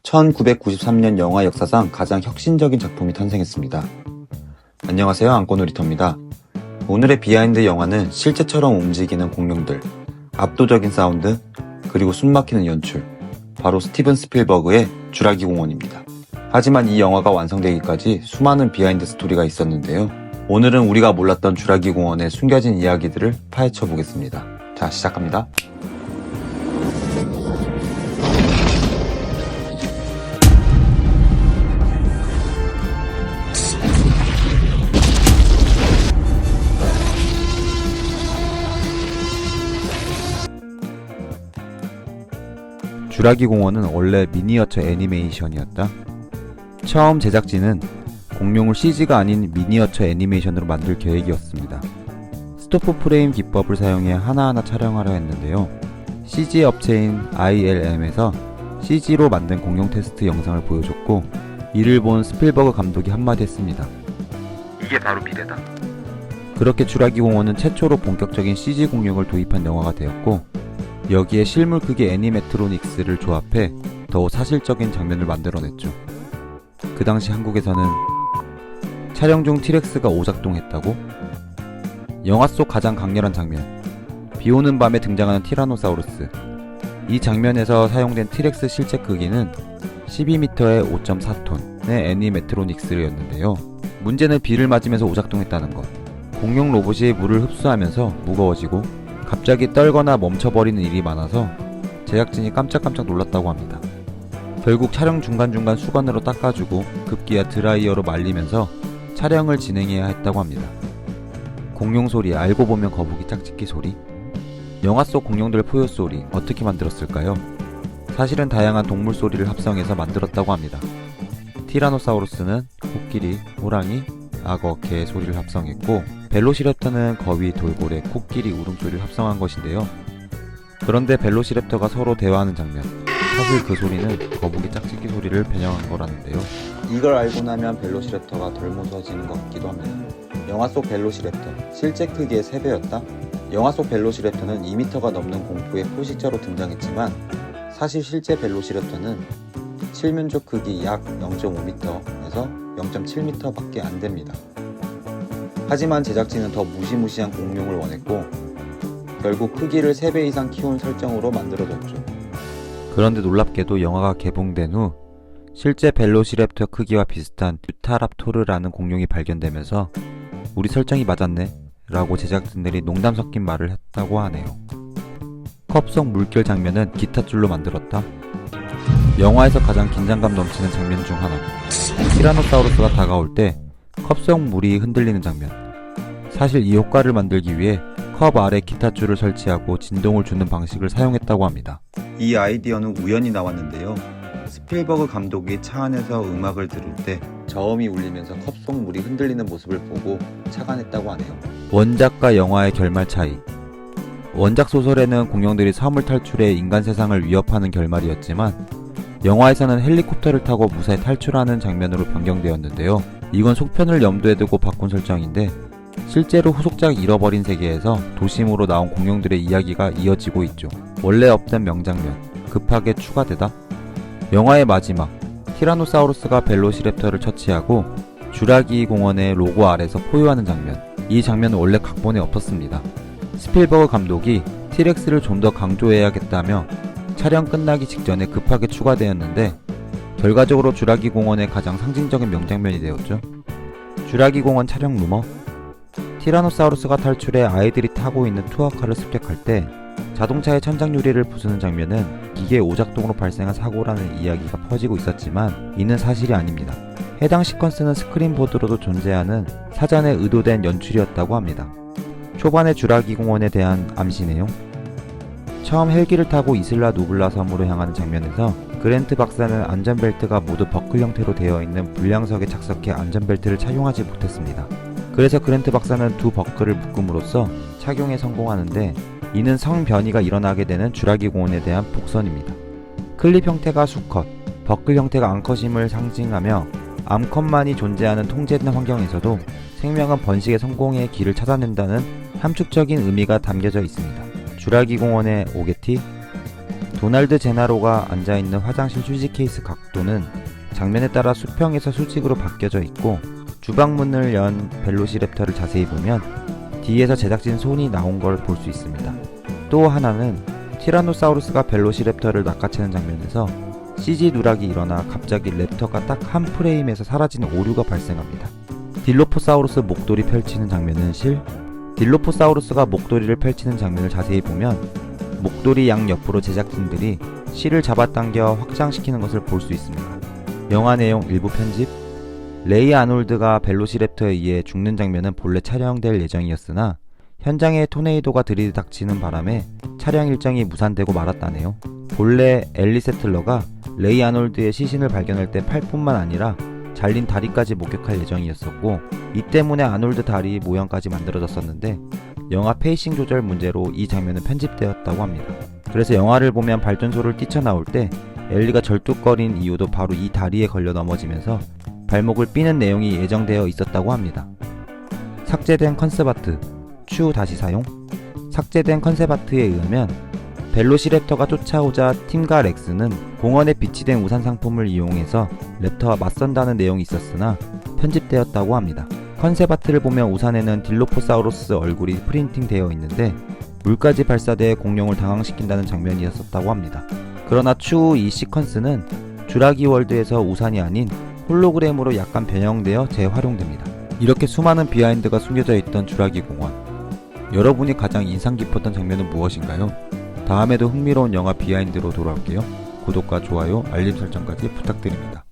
1993년 영화 역사상 가장 혁신적인 작품이 탄생했습니다. 안녕하세요, 안꼬놀이터입니다. 오늘의 비하인드 영화는 실제처럼 움직이는 공룡들, 압도적인 사운드, 그리고 숨막히는 연출, 바로 스티븐 스필버그의 주라기 공원입니다. 하지만 이 영화가 완성되기까지 수많은 비하인드 스토리가 있었는데요. 오늘은 우리가 몰랐던 주라기 공원의 숨겨진 이야기들을 파헤쳐 보겠습니다. 자, 시작합니다. 주라기 공원은 원래 미니어처 애니메이션이었다. 처음 제작진은 공룡을 CG가 아닌 미니어처 애니메이션으로 만들 계획이었습니다. 스토프 프레임 기법을 사용해 하나하나 촬영하려 했는데요. CG 업체인 ILM에서 CG로 만든 공룡 테스트 영상을 보여줬고, 이를 본 스필버그 감독이 한마디 했습니다. 이게 바로 미래다. 그렇게 주라기 공원은 최초로 본격적인 CG 공룡을 도입한 영화가 되었고, 여기에 실물 크기 애니메트로닉스를 조합해 더욱 사실적인 장면을 만들어냈죠. 그 당시 한국에서는 촬영 중 티렉스가 오작동했다고? 영화 속 가장 강렬한 장면, 비오는 밤에 등장하는 티라노사우루스. 이 장면에서 사용된 티렉스 실제 크기는 12m에 5.4톤의 애니메트로닉스였는데요. 문제는 비를 맞으면서 오작동했다는 것. 공룡 로봇이 물을 흡수하면서 무거워지고 갑자기 떨거나 멈춰버리는 일이 많아서 제작진이 깜짝깜짝 놀랐다고 합니다. 결국 촬영 중간중간 수건으로 닦아주고 급기야 드라이어로 말리면서 촬영을 진행해야 했다고 합니다. 공룡 소리, 알고 보면 거북이 짝짓기 소리? 영화 속 공룡들 포효 소리 어떻게 만들었을까요? 사실은 다양한 동물 소리를 합성해서 만들었다고 합니다. 티라노사우루스는 코끼리, 호랑이, 악어, 개 소리를 합성했고, 벨로시랩터는 거위, 돌고래, 코끼리 울음소리를 합성한 것인데요. 그런데 벨로시랩터가 서로 대화하는 장면, 사실 그 소리는 거북이 짝짓기 소리를 변형한 거라는데요. 이걸 알고 나면 벨로시랩터가 덜 무서워지는 것 같기도 합니다. 영화 속 벨로시랩터, 실제 크기의 3배였다? 영화 속 벨로시랩터는 2m가 넘는 공포의 포식자로 등장했지만, 사실 실제 벨로시랩터는 칠면조 크기 약 0.5m에서 0.7m 밖에 안 됩니다. 하지만 제작진은 더 무시무시한 공룡을 원했고, 결국 크기를 3배 이상 키운 설정으로 만들어졌죠. 그런데 놀랍게도 영화가 개봉된 후 실제 벨로시랩터 크기와 비슷한 유타랍토르라는 공룡이 발견되면서 우리 설정이 맞았네 라고 제작진들이 농담 섞인 말을 했다고 하네요. 컵 속 물결 장면은 기타줄로 만들었다. 영화에서 가장 긴장감 넘치는 장면 중 하나, 티라노사우루스가 다가올 때 컵 속 물이 흔들리는 장면. 사실 이 효과를 만들기 위해 컵 아래 기타줄을 설치하고 진동을 주는 방식을 사용했다고 합니다. 이 아이디어는 우연히 나왔는데요. 스필버그 감독이 차 안에서 음악을 들을 때 저음이 울리면서 컵 속 물이 흔들리는 모습을 보고 착안했다고 하네요. 원작과 영화의 결말 차이. 원작 소설에는 공룡들이 섬을 탈출해 인간 세상을 위협하는 결말이었지만, 영화에서는 헬리콥터를 타고 무사히 탈출하는 장면으로 변경되었는데요. 이건 속편을 염두에 두고 바꾼 설정인데, 실제로 후속작 잃어버린 세계에서 도심으로 나온 공룡들의 이야기가 이어지고 있죠. 원래 없던 명장면, 급하게 추가되다? 영화의 마지막, 티라노사우루스가 벨로시랩터를 처치하고 주라기 공원의 로고 아래서 포효하는 장면. 이 장면은 원래 각본에 없었습니다. 스필버그 감독이 티렉스를 좀 더 강조해야겠다며 촬영 끝나기 직전에 급하게 추가되었는데, 결과적으로 주라기 공원의 가장 상징적인 명장면이 되었죠. 주라기 공원 촬영 루머. 티라노사우루스가 탈출해 아이들이 타고 있는 투어카를 습격할 때 자동차의 천장 유리를 부수는 장면은 기계 오작동으로 발생한 사고라는 이야기가 퍼지고 있었지만, 이는 사실이 아닙니다. 해당 시퀀스는 스크린보드로도 존재하는 사전에 의도된 연출이었다고 합니다. 초반의 주라기 공원에 대한 암시 내용. 처음 헬기를 타고 이슬라 누블라 섬으로 향하는 장면에서 그랜트 박사는 안전벨트가 모두 버클 형태로 되어 있는 불량석에 착석해 안전벨트를 착용하지 못했습니다. 그래서 그랜트 박사는 두 버클을 묶음으로써 착용에 성공하는데, 이는 성변이가 일어나게 되는 주라기 공원에 대한 복선입니다. 클립 형태가 수컷, 버클 형태가 암컷임을 상징하며, 암컷만이 존재하는 통제된 환경에서도 생명은 번식의 성공의 길을 찾아낸다는 함축적인 의미가 담겨져 있습니다. 주라기 공원의 오게티. 도날드 제나로가 앉아있는 화장실 휴지 케이스 각도는 장면에 따라 수평에서 수직으로 바뀌어져 있고, 주방문을 연 벨로시랩터를 자세히 보면 뒤에서 제작진 손이 나온 걸 볼 수 있습니다. 또 하나는 티라노사우루스가 벨로시랩터를 낚아채는 장면에서 CG 누락이 일어나 갑자기 랩터가 딱 한 프레임에서 사라지는 오류가 발생합니다. 딜로포사우루스 목도리 펼치는 장면은 딜로포사우루스가 목도리를 펼치는 장면을 자세히 보면 목도리 양 옆으로 제작진들이 실을 잡아당겨 확장시키는 것을 볼 수 있습니다. 영화 내용 일부 편집. 레이 아놀드가 벨로시랩터에 의해 죽는 장면은 본래 촬영될 예정이었으나 현장에 토네이도가 들이닥치는 바람에 촬영 일정이 무산되고 말았다네요. 본래 엘리 세틀러가 레이 아놀드의 시신을 발견할 때 팔뿐만 아니라 잘린 다리까지 목격할 예정이었었고, 이 때문에 아놀드 다리 모양까지 만들어졌었는데 영화 페이싱 조절 문제로 이 장면은 편집되었다고 합니다. 그래서 영화를 보면 발전소를 뛰쳐나올 때 엘리가 절뚝거린 이유도 바로 이 다리에 걸려 넘어지면서 발목을 삐는 내용이 예정되어 있었다고 합니다. 삭제된 컨셉아트, 추후 다시 사용. 삭제된 컨셉아트에 의하면 벨로시랩터가 쫓아오자 팀과 렉스는 공원에 비치된 우산 상품을 이용해서 랩터와 맞선다는 내용이 있었으나 편집되었다고 합니다. 컨셉아트를 보면 우산에는 딜로포사우루스 얼굴이 프린팅 되어 있는데 물까지 발사돼 공룡을 당황시킨다는 장면이었었다고 합니다. 그러나 추후 이 시퀀스는 주라기 월드에서 우산이 아닌 홀로그램으로 약간 변형되어 재활용됩니다. 이렇게 수많은 비하인드가 숨겨져 있던 주라기 공원. 여러분이 가장 인상 깊었던 장면은 무엇인가요? 다음에도 흥미로운 영화 비하인드로 돌아올게요. 구독과 좋아요, 알림 설정까지 부탁드립니다.